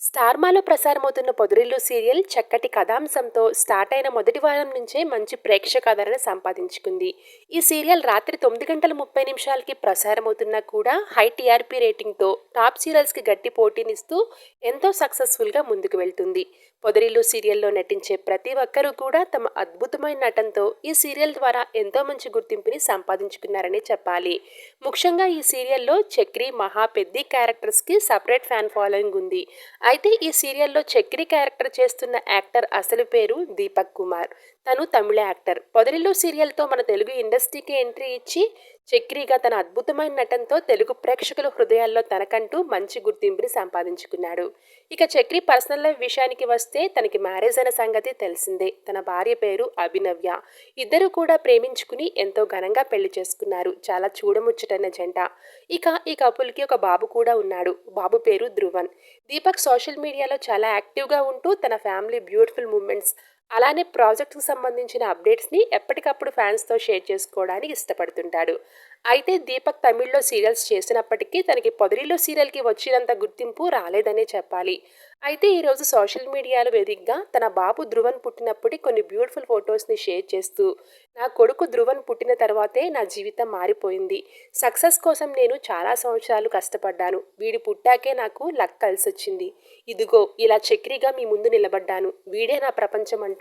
స్టార్మాలో ప్రసారమవుతున్న పొదరిల్లు serial చక్కటి కథాంశంతో start అయిన మొదటి వారం నుంచే మంచి ప్రేక్షకాదరణ సంపాదించుకుంది. ఈ సీరియల్ రాత్రి 9 గంటల 30 నిమిషాలకి ప్రసారమవుతున్నా కూడా హై టీఆర్పీ రేటింగ్తో టాప్ సీరియల్స్కి గట్టి పోటీనిస్తూ ఎంతో సక్సెస్ఫుల్గా ముందుకు వెళ్తుంది. పొదరిల్లు సీరియల్లో నటించే ప్రతి ఒక్కరూ కూడా తమ అద్భుతమైన నటనతో ఈ సీరియల్ ద్వారా ఎంతో మంచి గుర్తింపుని సంపాదించుకున్నారని చెప్పాలి. ముఖ్యంగా ఈ సీరియల్లో చక్రి, మహా, పెద్ది క్యారెక్టర్స్కి సపరేట్ ఫ్యాన్ ఫాలోయింగ్ ఉంది. అయితే ఈ సీరియల్లో చక్రి క్యారెక్టర్ చేస్తున్న యాక్టర్ అసలు పేరు దీపక్ కుమార్. తను తమిళ యాక్టర్. పొదరిల్లు సీరియల్తో మన తెలుగు ఇండస్ట్రీకి ఎంట్రీ ఇచ్చి చక్రిగా తన అద్భుతమైన నటనతో తెలుగు ప్రేక్షకుల హృదయాల్లో తనకంటూ మంచి గుర్తింపుని సంపాదించుకున్నాడు. ఇక చక్రి పర్సనల్ లైఫ్ విషయానికి వస్తే తనకి మ్యారేజ్ అయిన సంగతి తెలిసిందే. తన భార్య పేరు అభినవ్య. ఇద్దరు కూడా ప్రేమించుకుని ఎంతో ఘనంగా పెళ్లి చేసుకున్నారు. చాలా చూడముచ్చటైన జంట. ఇక ఈ కపుల్కి ఒక బాబు కూడా ఉన్నాడు. బాబు పేరు ధ్రువన్. దీపక్ సోషల్ మీడియాలో చాలా యాక్టివ్గా ఉంటూ తన ఫ్యామిలీ బ్యూటిఫుల్ మూమెంట్స్ అలానే ప్రాజెక్ట్స్కి సంబంధించిన అప్డేట్స్ని ఎప్పటికప్పుడు ఫ్యాన్స్తో షేర్ చేసుకోవడానికి ఇష్టపడుతుంటాడు. అయితే దీపక్ తమిళ్లో సీరియల్స్ చేసినప్పటికీ తనకి పొదరిలో సీరియల్కి వచ్చినంత గుర్తింపు రాలేదనే చెప్పాలి. అయితే ఈరోజు సోషల్ మీడియాలో వేదికగా తన బాబు ధ్రువన్ పుట్టినప్పటి కొన్ని బ్యూటిఫుల్ ఫొటోస్ని షేర్ చేస్తూ, నా కొడుకు ధ్రువన్ పుట్టిన తర్వాతే నా జీవితం మారిపోయింది. సక్సెస్ కోసం నేను చాలా సంవత్సరాలు కష్టపడ్డాను. వీడు పుట్టాకే నాకు లక్ కలిసొచ్చింది. ఇదిగో ఇలా చక్రిగా మీ ముందు నిలబడ్డాను. వీడే నా ప్రపంచం అంటూ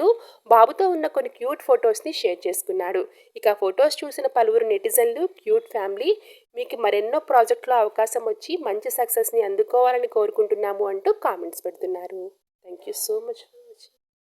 బాబుతో ఉన్న కొన్ని క్యూట్ ఫొటోస్ని షేర్ చేసుకున్నాడు. ఇక ఫొటోస్ చూసిన పలువురు నెటిజన్లు క్యూట్ ఫ్యామిలీ, మీకు మరెన్నో ప్రాజెక్టులో అవకాశం వచ్చి మంచి సక్సెస్ని అందుకోవాలని కోరుకుంటున్నాము అంటూ కామెంట్స్ పెడుతున్నారు. Thank you so much.